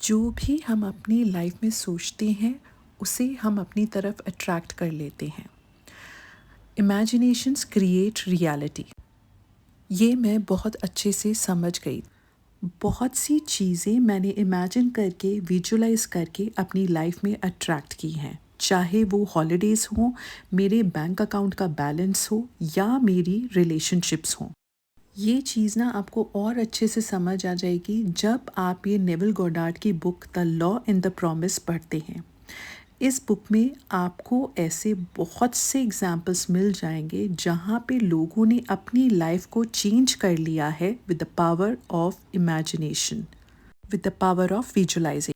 जो भी हम अपनी लाइफ में सोचते हैं उसे हम अपनी तरफ अट्रैक्ट कर लेते हैं। Imaginations create reality. ये मैं बहुत अच्छे से समझ गई। बहुत सी चीज़ें मैंने इमेजिन करके विजुलाइज करके अपनी लाइफ में अट्रैक्ट की हैं, चाहे वो हॉलीडेज़ हों, मेरे बैंक अकाउंट का बैलेंस हो या मेरी रिलेशनशिप्स हों। ये चीज़ ना आपको और अच्छे से समझ आ जाएगी जब आप ये नेविल गोडार्ड की book the law and the promise पढ़ते हैं। इस बुक में आपको ऐसे बहुत से एग्जाम्पल्स मिल जाएंगे जहाँ पे लोगों ने अपनी लाइफ को चेंज कर लिया है with the power of imagination, with the power of visualisation.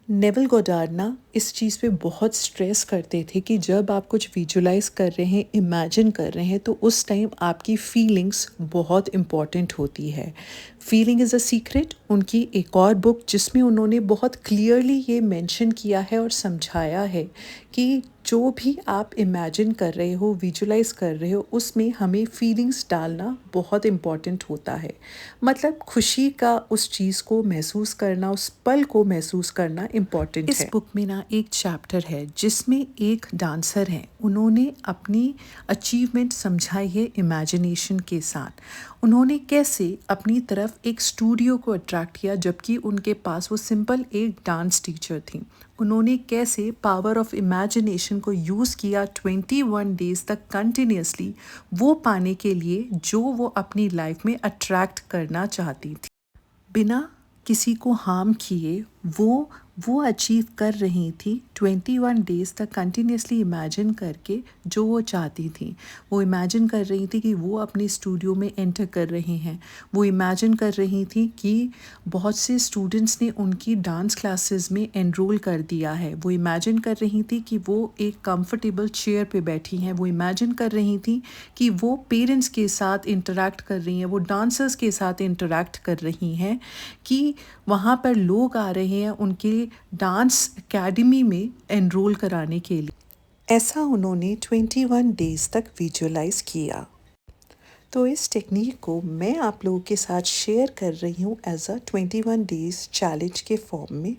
Neville Goddard ना इस चीज़ पे बहुत स्ट्रेस करते थे कि जब आप कुछ विजुलाइज कर रहे हैं, इमेजिन कर रहे हैं, तो उस टाइम आपकी फीलिंग्स बहुत इम्पॉर्टेंट होती है। फीलिंग इज़ अ सीक्रेट उनकी एक और बुक जिसमें उन्होंने बहुत क्लियरली ये मेंशन किया है और समझाया है कि जो भी आप इमेजिन कर रहे हो, विजुलाइज कर रहे हो, उसमें हमें फीलिंग्स डालना बहुत इम्पॉर्टेंट होता है। मतलब खुशी का उस चीज़ को महसूस करना, उस पल को महसूस करना इम्पॉर्टेंट है। इस बुक में ना एक चैप्टर है जिसमें एक डांसर है, उन्होंने अपनी अचीवमेंट समझाई है इमेजिनेशन के साथ। उन्होंने कैसे अपनी तरफ एक स्टूडियो को अट्रैक्ट किया जबकि उनके पास वो सिंपल एक डांस टीचर थी। उन्होंने कैसे पावर ऑफ इमेजिनेशन को यूज़ किया 21 डेज़ तक कंटिन्यूसली, वो पाने के लिए जो वो अपनी लाइफ में अट्रैक्ट करना चाहती थी। बिना किसी को हार्म किए वो अचीव कर रही थी 21 डेज़ तक कंटिन्यूसली इमेजिन करके जो वो चाहती थी। वो इमेजिन कर रही थी कि वो अपने स्टूडियो में एंटर कर रहे हैं। वो इमेजिन कर रही थी कि बहुत से स्टूडेंट्स ने उनकी डांस क्लासेस में एनरोल कर दिया है। वो इमेजिन कर रही थी कि वो एक कंफर्टेबल चेयर पे बैठी हैं। वो इमेजिन कर रही थी कि वो पेरेंट्स के साथ इंटरेक्ट कर रही हैं, वो डांसर्स के साथ इंटरेक्ट कर रही हैं, कि वहाँ पर लोग आ रहे हैं उनके डांस एकेडमी में एनरोल कराने के लिए। ऐसा उन्होंने 21 डेज़ तक विजुलाइज किया। तो इस टेक्निक को मैं आप लोगों के साथ शेयर कर रही हूँ एज अ 21 डेज़ चैलेंज के फॉर्म में।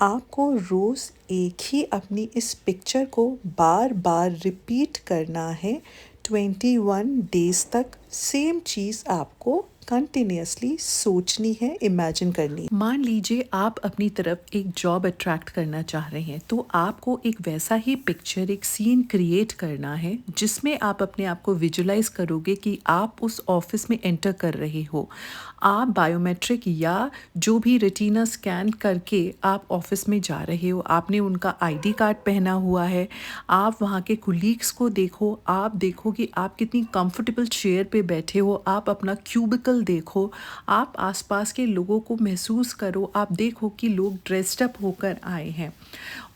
आपको रोज़ एक ही अपनी इस पिक्चर को बार बार रिपीट करना है 21 डेज़ तक। सेम चीज़ आपको कंटिन्यूसली सोचनी है, इमेजिन करनी है। मान लीजिए आप अपनी तरफ एक जॉब अट्रैक्ट करना चाह रहे हैं, तो आपको एक वैसा ही पिक्चर, एक सीन क्रिएट करना है जिसमें आप अपने आप को विजुलाइज करोगे कि आप उस ऑफिस में एंटर कर रहे हो। आप बायोमेट्रिक या जो भी रेटिना स्कैन करके आप ऑफिस में जा रहे हो, आपने उनका आईडी कार्ड पहना हुआ है। आप वहाँ के कुलीग्स को देखो, आप देखो कि आप कितनी कंफर्टेबल चेयर पे बैठे हो, आप अपना क्यूबिकल देखो, आप आसपास के लोगों को महसूस करो, आप देखो कि लोग ड्रेस्ड अप होकर आए हैं।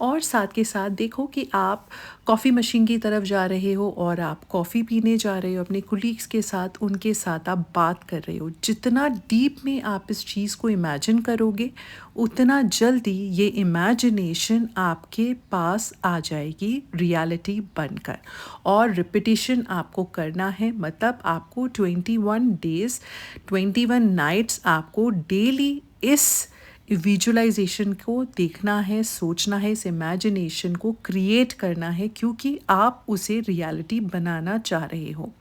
और साथ के साथ देखो कि आप कॉफ़ी मशीन की तरफ जा रहे हो और आप कॉफ़ी पीने जा रहे हो अपने कुलीग्स के साथ, उनके साथ आप बात कर रहे हो। जितना डीप में आप इस चीज़ को इमेजिन करोगे, उतना जल्दी ये इमेजिनेशन आपके पास आ जाएगी रियलिटी बनकर। और रिपीटिशन आपको करना है, मतलब आपको 21 डेज़ 21 नाइट्स आपको डेली इस विजुलाइजेशन को देखना है, सोचना है, इस इमेजिनेशन को क्रिएट करना है, क्योंकि आप उसे रियलिटी बनाना चाह रहे हो।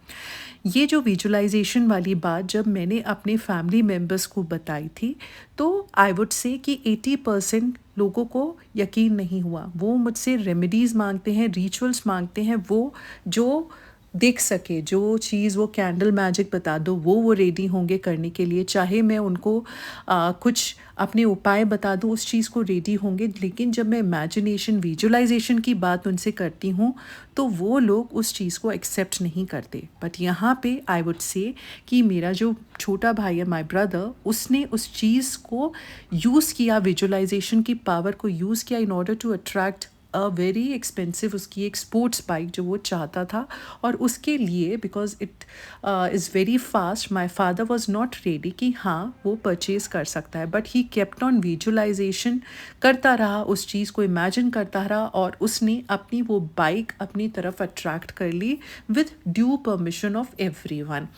ये जो विजुलाइजेशन वाली बात जब मैंने अपने फैमिली मेम्बर्स को बताई थी, तो आई वुड से कि 80% लोगों को यकीन नहीं हुआ। वो मुझसे रेमेडीज़ मांगते हैं, रिचुअल्स मांगते हैं, वो जो देख सके, जो चीज़ वो कैंडल मैजिक बता दो वो रेडी होंगे करने के लिए। चाहे मैं उनको कुछ अपने उपाय बता दूँ, उस चीज़ को रेडी होंगे। लेकिन जब मैं इमेजिनेशन, विजुलाइजेशन की बात उनसे करती हूँ तो वो लोग उस चीज़ को एक्सेप्ट नहीं करते। बट यहाँ पे आई वुड से कि मेरा जो छोटा भाई है, माय ब्रदर, उसने उस चीज़ को यूज़ किया, विजुलाइजेशन की पावर को यूज़ किया in order to attract very expensive उसकी एक स्पोर्ट्स बाइक जो वो चाहता था, और उसके लिए because it is very fast, my father was not ready कि हाँ वो परचेज़ कर सकता है, but he kept on visualisation करता रहा, उस चीज़ को इमेजिन करता रहा, और उसने अपनी वो बाइक अपनी तरफ अट्रैक्ट कर ली with due permission of everyone.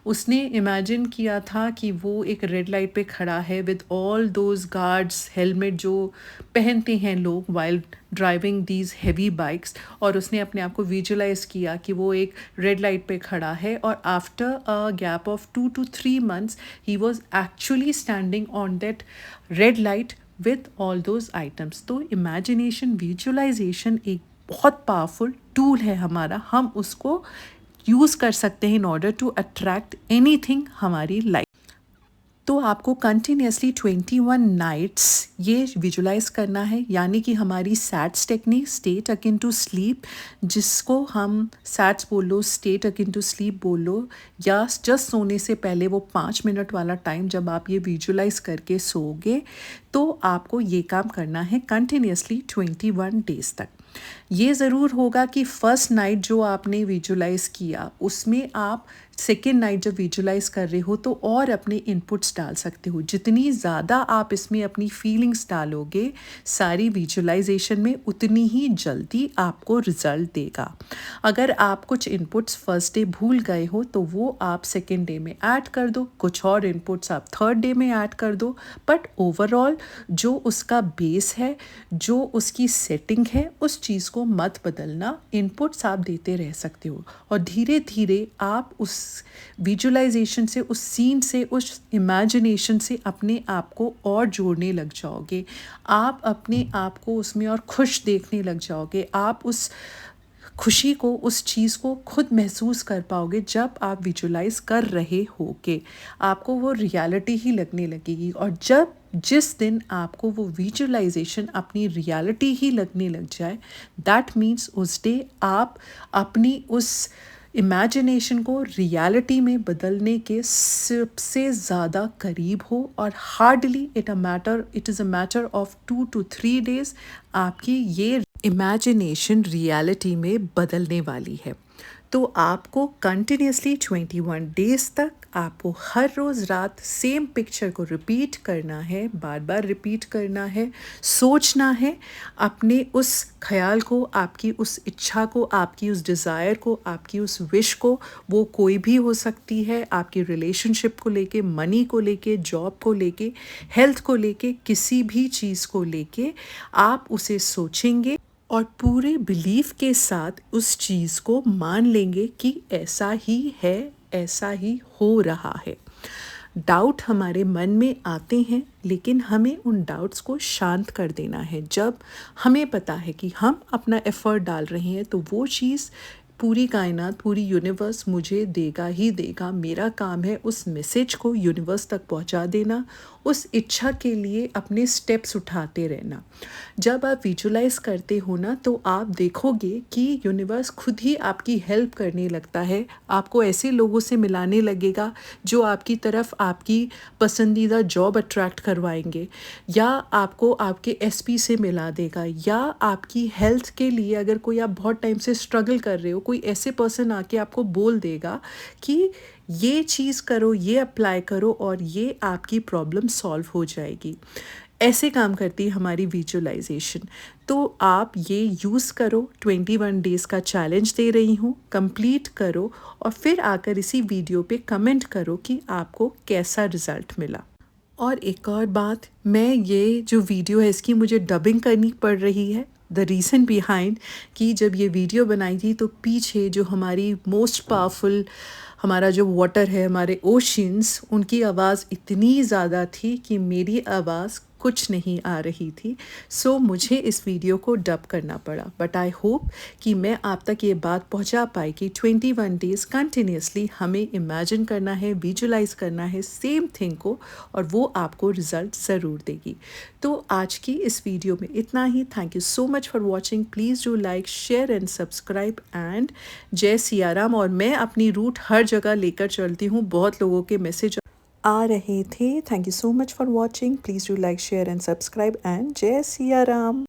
उसने इमेजिन किया था कि वो एक रेड लाइट पे खड़ा है with all those guards, helmet जो पहनते हैं लोग while driving these heavy bikes, और उसने अपने आप को विजुलाइज किया कि वो एक रेड लाइट पे खड़ा है, और after a gap of 2 to 3 months he was actually standing on that red light with all those items. तो इमेजिनेशन, विजुलाइजेशन एक बहुत पावरफुल टूल है हमारा, हम उसको यूज़ कर सकते हैं in order to attract anything हमारी लाइफ। तो आपको कंटिन्यूसली 21 नाइट्स ये विजुलाइज करना है, यानी कि हमारी SATS technique, state akin to sleep, जिसको हम सैट्स बोल लो, स्टेट अकिन टू स्लीप बोल लो, या जस्ट सोने से पहले वो 5 मिनट वाला टाइम जब आप ये विजुलाइज करके सोओगे, तो आपको ये काम करना है कंटिन्यूसली 21 डेज तक। ये ज़रूर होगा कि फर्स्ट नाइट जो आपने विजुलाइज़ किया उसमें आप सेकेंड नाइट जब विजुलाइज़ कर रहे हो तो और अपने इनपुट्स डाल सकते हो। जितनी ज़्यादा आप इसमें अपनी फीलिंग्स डालोगे सारी विजुलाइजेशन में, उतनी ही जल्दी आपको रिज़ल्ट देगा। अगर आप कुछ इनपुट्स फर्स्ट डे भूल गए हो तो वो आप सेकेंड डे में ऐड कर दो, कुछ और इनपुट्स आप थर्ड डे में ऐड कर दो, बट ओवरऑल जो उसका बेस है, जो उसकी सेटिंग है, उस चीज़ को मत बदलना। इनपुट्स आप देते रह सकते हो, और धीरे धीरे आप उस विजुलाइजेशन से, उस सीन से, उस इमेजिनेशन से अपने आप को और जोड़ने लग जाओगे। आप अपने आप को उसमें और खुश देखने लग जाओगे। आप उस खुशी को, उस चीज़ को खुद महसूस कर पाओगे जब आप विजुलाइज कर रहे होगे। आपको वो रियलिटी ही लगने लगेगी, और जब जिस दिन आपको वो विजुलाइजेशन अपनी रियलिटी ही लगने लग जाए, दैट मीन्स उस डे आप अपनी उस इमेजिनेशन को रियलिटी में बदलने के सबसे ज़्यादा करीब हो, और hardly it is a matter of 2 to 3 days आपकी ये इमेजिनेशन रियलिटी में बदलने वाली है। तो आपको कंटिन्यूसली 21 डेज तक आपको हर रोज़ रात सेम पिक्चर को रिपीट करना है, बार बार रिपीट करना है, सोचना है अपने उस ख्याल को, आपकी उस इच्छा को, आपकी उस डिज़ायर को, आपकी उस विश को। वो कोई भी हो सकती है, आपकी रिलेशनशिप को लेके, मनी को लेके, जॉब को लेके, हेल्थ को लेके, किसी भी चीज़ को लेके आप उसे सोचेंगे और पूरे बिलीफ के साथ उस चीज़ को मान लेंगे कि ऐसा ही है, ऐसा ही हो रहा है। डाउट हमारे मन में आते हैं, लेकिन हमें उन डाउट्स को शांत कर देना है। जब हमें पता है कि हम अपना एफ़र्ट डाल रहे हैं तो वो चीज़ पूरी कायनात, पूरी यूनिवर्स मुझे देगा ही देगा। मेरा काम है उस मैसेज को यूनिवर्स तक पहुंचा देना, उस इच्छा के लिए अपने स्टेप्स उठाते रहना। जब आप विजुलाइज करते हो ना, तो आप देखोगे कि यूनिवर्स खुद ही आपकी हेल्प करने लगता है, आपको ऐसे लोगों से मिलाने लगेगा जो आपकी तरफ आपकी पसंदीदा जॉब अट्रैक्ट करवाएंगे, या आपको आपके एसपी से मिला देगा, या आपकी हेल्थ के लिए अगर कोई आप बहुत टाइम से स्ट्रगल कर रहे हो, कोई ऐसे पर्सन आके आपको बोल देगा कि ये चीज़ करो, ये अप्लाई करो, और ये आपकी प्रॉब्लम सॉल्व हो जाएगी। ऐसे काम करती है हमारी विजुलाइजेशन। तो आप ये यूज़ करो। 21 डेज़ का चैलेंज दे रही हूँ, कंप्लीट करो, और फिर आकर इसी वीडियो पे कमेंट करो कि आपको कैसा रिज़ल्ट मिला। और एक और बात, मैं ये जो वीडियो है इसकी मुझे डबिंग करनी पड़ रही है। द रीज़न बिहाइंड कि जब ये वीडियो बनाई थी तो पीछे जो हमारी मोस्ट पावरफुल हमारा जो वाटर है, हमारे ओशंस, उनकी आवाज़ इतनी ज़्यादा थी कि मेरी आवाज़ कुछ नहीं आ रही थी। सो मुझे इस वीडियो को डब करना पड़ा, बट आई होप कि मैं आप तक ये बात पहुंचा पाई कि 21 डेज़ कंटिन्यूसली हमें इमेजिन करना है, विजुलाइज करना है सेम थिंग को, और वो आपको रिज़ल्ट ज़रूर देगी। तो आज की इस वीडियो में इतना ही। Thank you so much for watching. Please do like, share and subscribe, and जय सिया राम। और मैं अपनी रूट हर जगह लेकर चलती हूँ, बहुत लोगों के मैसेज आ रहे थे। Thank you so much for watching. Please do like, share and subscribe, and जय सिया राम।